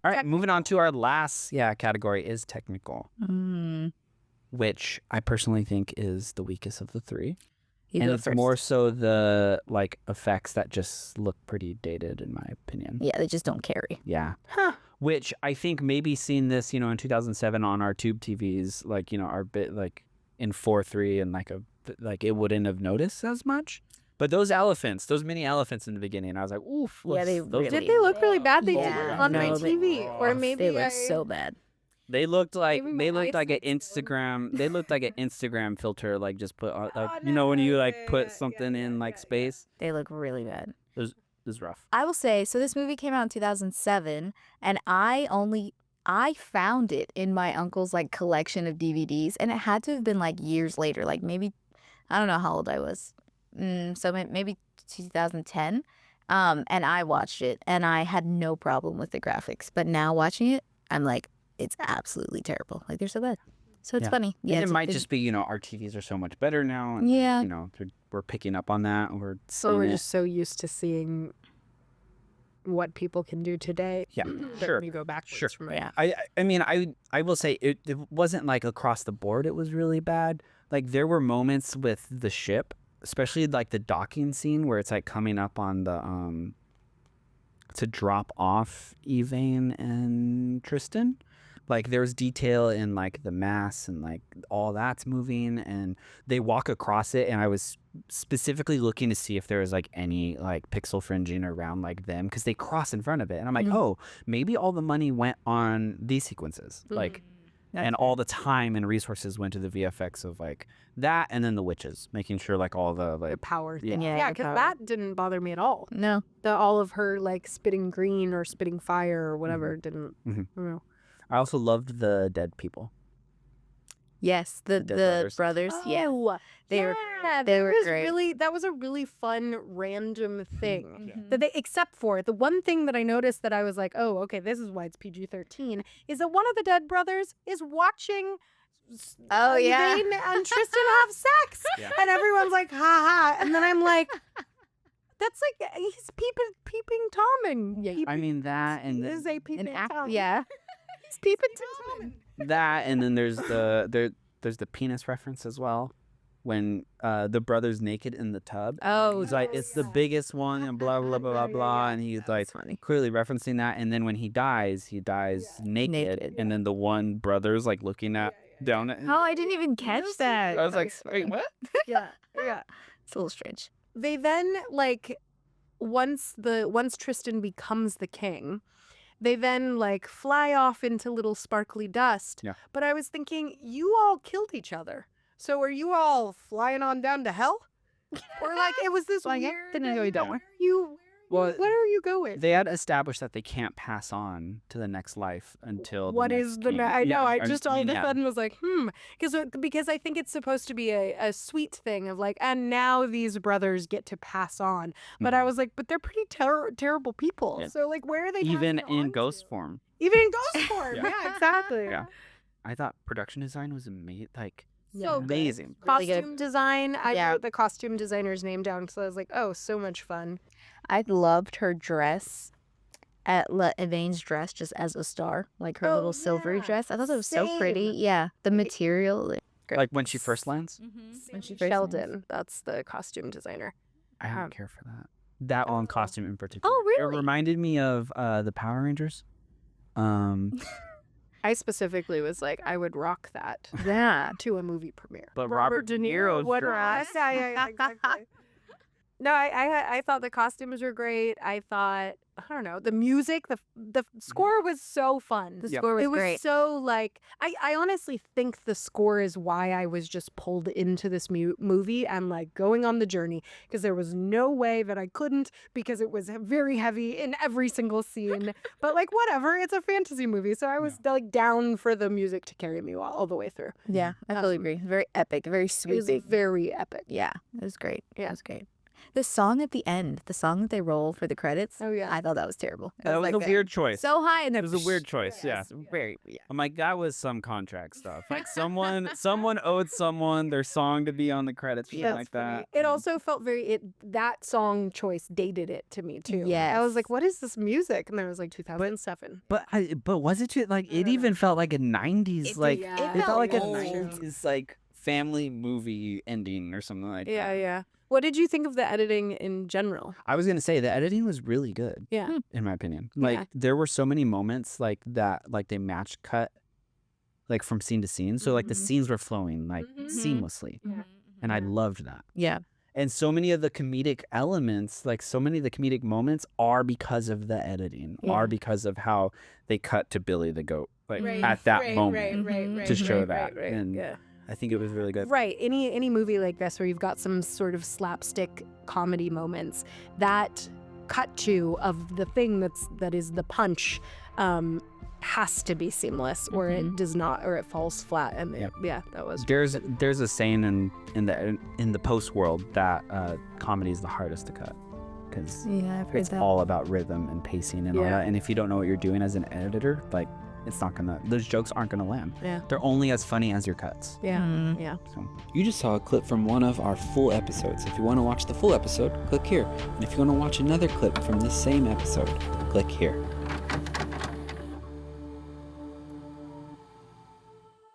All right, moving on to our last category is technical, which I personally think is the weakest of the three. And it's more so the effects that just look pretty dated, in my opinion. Yeah, they just don't carry. Yeah. Which I think maybe seeing this, in 2007 on our tube TVs, our bit in 4:3 and it wouldn't have noticed as much. But those mini elephants in the beginning, I was like, oof. Yeah, Did they look really bad? They did on my no, TV, or maybe they look so bad. They looked like Maybe they my looked like an eyesight's Instagram. They looked like an Instagram filter, just put when you put something in space. They look really bad. It was rough. I will say, so this movie came out in 2007, and I found it in my uncle's collection of DVDs, and it had to have been years later, maybe, I don't know how old I was, so maybe 2010, and I watched it, and I had no problem with the graphics, but now watching it, I'm like, it's absolutely terrible. They're so bad. So it's funny. Yeah, it might just be, our TVs are so much better now. And, yeah. We're picking up on that. We're just so used to seeing what people can do today. Yeah, sure. You go backwards from it. Yeah. I mean, I will say it wasn't across the board. It was really bad. There were moments with the ship, especially the docking scene where it's coming up on the to drop off Evane and Tristan. There's detail in the mass and all that's moving, and they walk across it, and I was specifically looking to see if there was any pixel fringing around them, because they cross in front of it, and I'm like, oh, maybe all the money went on these sequences, and all the time and resources went to the VFX of that, and then the witches, making sure all the power thing. Yeah, because that didn't bother me at all. No. All of her spitting green or spitting fire or whatever didn't. I don't know. I also loved the dead people. Yes, the brothers. Oh, They were great. That was a really fun random thing that they, except for the one thing that I noticed that I was like, oh, okay, this is why it's PG-13, is that one of the dead brothers is watching Evane and Tristan have sex, and everyone's like, ha ha, and then I'm like, that's he's peeping Tom, and I mean that, and is a peeping Tom. Yeah. He's peeping Tom. That, and then there's the penis reference as well, when the brother's naked in the tub. Oh, he's it's the biggest one, and blah blah blah blah blah, and he's funny. Clearly referencing that. And then when he dies naked, and then the one brother's looking down at him. Oh, I didn't even catch that. I was like, wait, what? Yeah. It's a little strange. They then once Tristan becomes the king, they then fly off into little sparkly dust. Yeah. But I was thinking, you all killed each other. So are you all flying on down to hell? Or it was this weird. Where are you going? They had established that they can't pass on to the next life until What is the king. I know. I just all of a yeah. sudden was like, because I think it's supposed to be a sweet thing of and now these brothers get to pass on. But I was like, but they're pretty terrible people. Yeah. So where are they? Even passing in on ghost to? form. Even in ghost form. Yeah. Yeah, exactly. Yeah. I thought production design was amazing. So amazing. Really costume design. I Yeah. wrote the costume designer's name down because I was like, oh, so much fun. I loved her dress, Evane's dress, just as a star, her little silvery dress. I thought it was so pretty. Yeah, the material. When she first lands. When she first Sheldon, that's the costume designer. I don't care for that. That one costume in particular. Oh, really? It reminded me of the Power Rangers. I specifically was like, I would rock that Yeah. to a movie premiere. But Robert De Niro's would dress. rock. Yeah, exactly. No, I thought the costumes were great. I thought, I don't know, the music, the score was so fun. The score was it was great. so I honestly think the score is why I was just pulled into this movie and going on the journey, because there was no way that I couldn't, because it was very heavy in every single scene. But whatever, it's a fantasy movie, so I was down for the music to carry me all the way through. Yeah, I totally agree. Very epic, very It was sweeping. very epic. Yeah, it was great. Yeah. It was great. The song at the end, the song that they roll for the credits. Oh, yeah. I thought that was terrible. It That was like a weird choice. So high and then It was a weird choice. Yeah. very. Yeah. I'm like, that was some contract stuff. Like someone owed someone their song to be on the credits, something like that. It also felt that song choice dated it to me too. Yes. I was like, what is this music? And then it was like 2007. But was it too, like, it even felt like a 90s, like, yeah. it felt like a old. 90s, like, family movie ending or something like that. Yeah. What did you think of the editing in general? I was going to say the editing was really good. Yeah. In my opinion. Like, there were so many moments like that, like they match cut, like from scene to scene. So like the scenes were flowing like seamlessly. Yeah. And I loved that. Yeah. And so many of the comedic elements, like so many of the comedic moments are because of the editing, are because of how they cut to Billy the Goat, like at that moment to show that. And I think it was really good. Right. Any movie like this where you've got some sort of slapstick comedy moments, that cut to of the thing that is the punch has to be seamless, or it does not, or it falls flat. And that was There's a saying in the post world that comedy is the hardest to cut because Yeah, I've heard it's that. all about rhythm and pacing and all that. And if you don't know what you're doing as an editor, like those jokes aren't gonna land. Yeah. They're only as funny as your cuts. Yeah. Yeah. So you just saw a clip from one of our full episodes. If you want to watch the full episode, click here. And if you want to watch another clip from this same episode, click here.